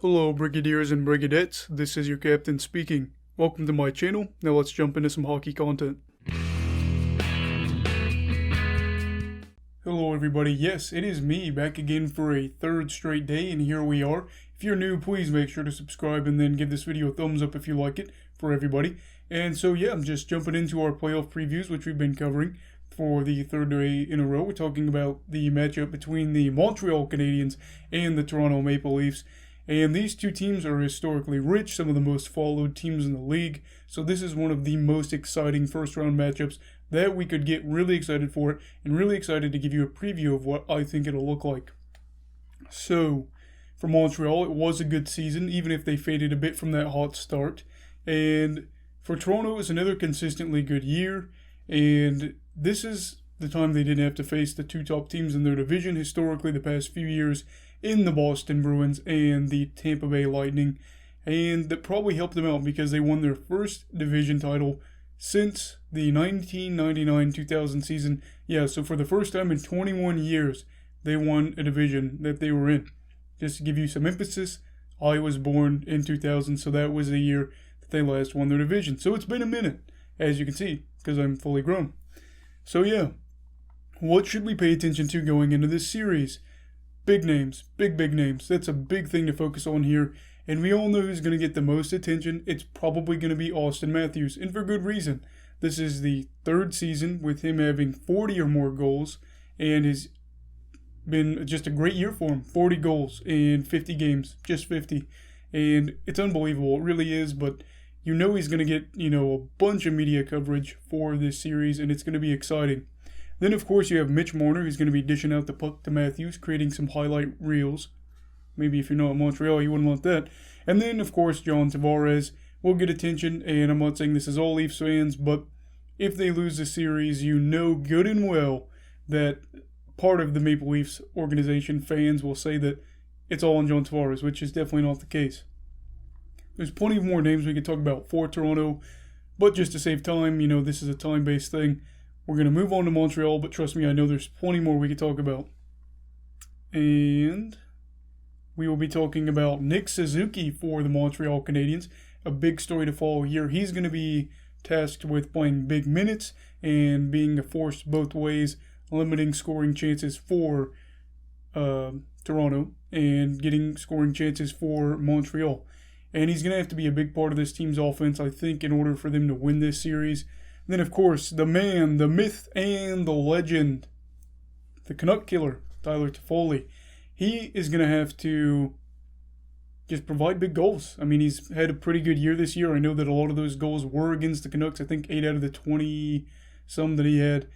Hello Brigadiers and Brigadettes, this is your captain speaking. Welcome to my channel, now let's jump into some hockey content. Hello everybody, yes, it is me back again for a third straight day, and here we are. If you're new, please make sure to subscribe and then give this video a thumbs up if you like it, for everybody. And so yeah, I'm just jumping into our playoff previews, which we've been covering for the third day in a row. We're talking about the matchup between the Montreal Canadiens and the Toronto Maple Leafs. And these two teams are historically rich, some of the most followed teams in the league. So this is one of the most exciting first round matchups that we could get really excited for, and really excited to give you a preview of what I think it'll look like. So for Montreal, it was a good season, even if they faded a bit from that hot start. And for Toronto, it's another consistently good year. And this is the time they didn't have to face the two top teams in their division historically the past few years, in the Boston Bruins and the Tampa Bay Lightning, and that probably helped them out because they won their first division title since the 1999-2000 season. Yeah, so for the first time in 21 years, they won a division that they were in. Just to give you some emphasis, I was born in 2000, so that was the year that they last won their division. So it's been a minute, as you can see, because I'm fully grown. So yeah, what should we pay attention to going into this series? Big names, big names. That's a big thing to focus on here. And we all know who's going to get the most attention. It's probably going to be Austin Matthews, and for good reason. This is the third season with him having 40 or more goals, and has been just a great year for him. 40 goals in 50 games, just 50. And it's unbelievable, it really is, but you know he's going to get, a bunch of media coverage for this series, and it's going to be exciting. Then, of course, you have Mitch Marner, who's going to be dishing out the puck to Matthews, creating some highlight reels. Maybe if you're not in Montreal, you wouldn't want that. And then, of course, John Tavares will get attention, and I'm not saying this is all Leafs fans, but if they lose the series, you know good and well that part of the Maple Leafs organization fans will say that it's all on John Tavares, which is definitely not the case. There's plenty of more names we could talk about for Toronto, but just to save time, this is a time-based thing. We're going to move on to Montreal, but trust me, I know there's plenty more we could talk about. And we will be talking about Nick Suzuki for the Montreal Canadiens. A big story to follow here. He's going to be tasked with playing big minutes and being a force both ways, limiting scoring chances for Toronto and getting scoring chances for Montreal. And he's going to have to be a big part of this team's offense, I think, in order for them to win this series. Then, of course, the man, the myth, and the legend, the Canuck killer, Tyler Toffoli. He is going to have to just provide big goals. I mean, he's had a pretty good year this year. I know that a lot of those goals were against the Canucks. I think 8 out of the 20-some that he had.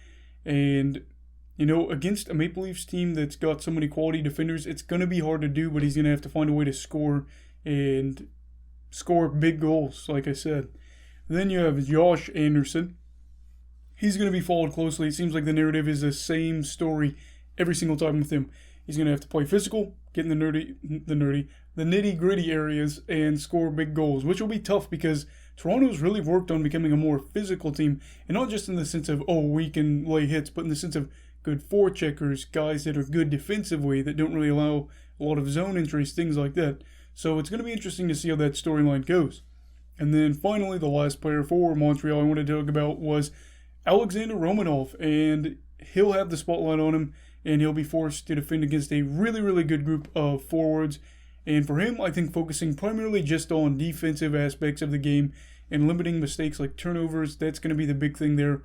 And, against a Maple Leafs team that's got so many quality defenders, it's going to be hard to do, but he's going to have to find a way to score and score big goals, like I said. Then you have Josh Anderson. He's going to be followed closely. It seems like the narrative is the same story every single time with him. He's going to have to play physical, get in the nitty-gritty areas, and score big goals, which will be tough because Toronto's really worked on becoming a more physical team, and not just in the sense of, we can lay hits, but in the sense of good forecheckers, guys that are good defensively, that don't really allow a lot of zone entries, things like that. So it's going to be interesting to see how that storyline goes. And then finally, the last player for Montreal I wanted to talk about was Alexander Romanov, and he'll have the spotlight on him, and he'll be forced to defend against a really, really good group of forwards. And for him, I think focusing primarily just on defensive aspects of the game and limiting mistakes like turnovers, that's going to be the big thing there.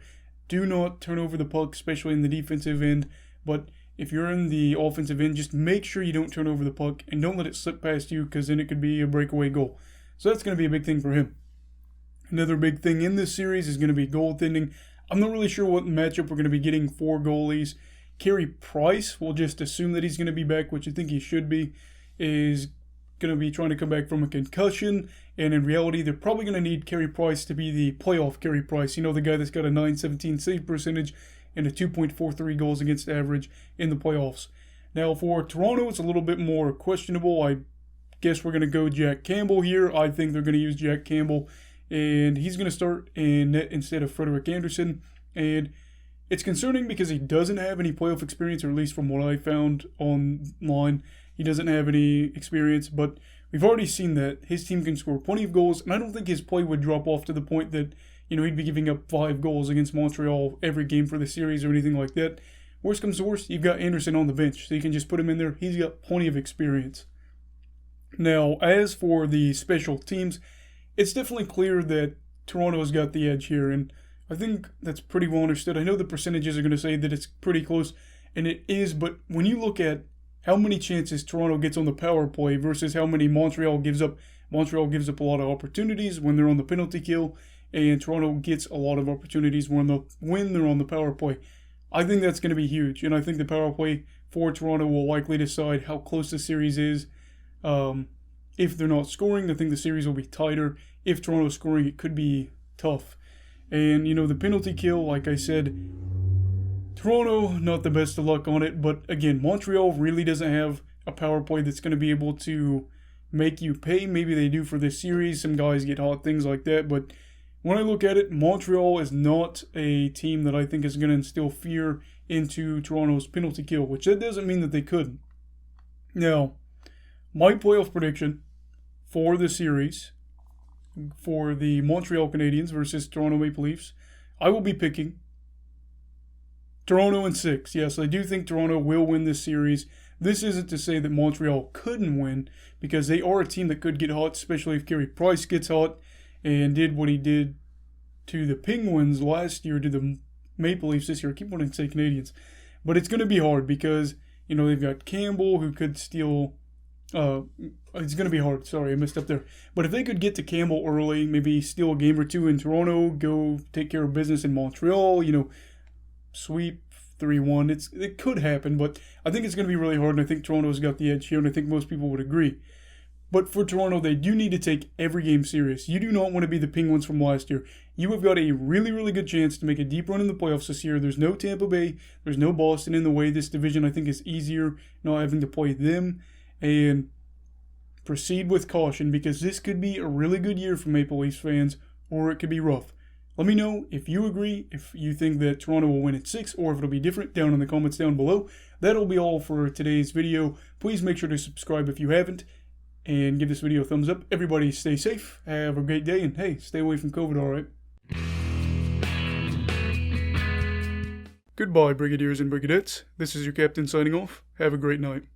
Do not turn over the puck, especially in the defensive end, but if you're in the offensive end, just make sure you don't turn over the puck and don't let it slip past you, because then it could be a breakaway goal. So that's going to be a big thing for him. Another big thing in this series is going to be goaltending. I'm not really sure what matchup we're going to be getting for goalies. Carey Price, we'll just assume that he's going to be back, which I think he should be, is going to be trying to come back from a concussion. And in reality, they're probably going to need Carey Price to be the playoff Carey Price. The guy that's got a .917 save percentage and a 2.43 goals against average in the playoffs. Now for Toronto, it's a little bit more questionable. I guess we're going to go Jack Campbell here. I think they're going to use Jack Campbell, and he's going to start in net instead of Frederik Andersen. And it's concerning because he doesn't have any playoff experience, or at least from what I found online, he doesn't have any experience. But we've already seen that his team can score plenty of goals, and I don't think his play would drop off to the point that, he'd be giving up 5 goals against Montreal every game for the series or anything like that. Worst comes to worst, you've got Anderson on the bench, so you can just put him in there. He's got plenty of experience. Now, as for the special teams, it's definitely clear that Toronto's got the edge here, and I think that's pretty well understood. I know the percentages are going to say that it's pretty close, and it is, but when you look at how many chances Toronto gets on the power play versus how many Montreal gives up a lot of opportunities when they're on the penalty kill, and Toronto gets a lot of opportunities when they're on the power play. I think that's going to be huge, and I think the power play for Toronto will likely decide how close the series is. If they're not scoring, I think the series will be tighter. If Toronto's scoring, it could be tough. And, the penalty kill, like I said, Toronto, not the best of luck on it. But, again, Montreal really doesn't have a power play that's going to be able to make you pay. Maybe they do for this series. Some guys get hot, things like that. But when I look at it, Montreal is not a team that I think is going to instill fear into Toronto's penalty kill, which that doesn't mean that they couldn't. Now, my playoff prediction for the series, for the Montreal Canadiens versus Toronto Maple Leafs, I will be picking Toronto in 6. Yes, I do think Toronto will win this series. This isn't to say that Montreal couldn't win, because they are a team that could get hot, especially if Carey Price gets hot and did what he did to the Penguins last year, to the Maple Leafs this year. I keep wanting to say Canadiens. But it's going to be hard because, they've got Campbell who could steal. It's going to be hard. Sorry, I messed up there. But if they could get to Campbell early, maybe steal a game or two in Toronto, go take care of business in Montreal, sweep 3-1. It could happen, but I think it's going to be really hard, and I think Toronto's got the edge here, and I think most people would agree. But for Toronto, they do need to take every game serious. You do not want to be the Penguins from last year. You have got a really, really good chance to make a deep run in the playoffs this year. There's no Tampa Bay. There's no Boston in the way. This division, I think, is easier not having to play them. And proceed with caution, because this could be a really good year for Maple Leafs fans, or it could be rough. Let me know if you agree, if you think that Toronto will win at 6, or if it'll be different down in the comments down below. That'll be all for today's video. Please make sure to subscribe if you haven't, and give this video a thumbs up. Everybody stay safe, have a great day, and hey, stay away from COVID, alright? Goodbye, Brigadiers and Brigadettes. This is your captain signing off. Have a great night.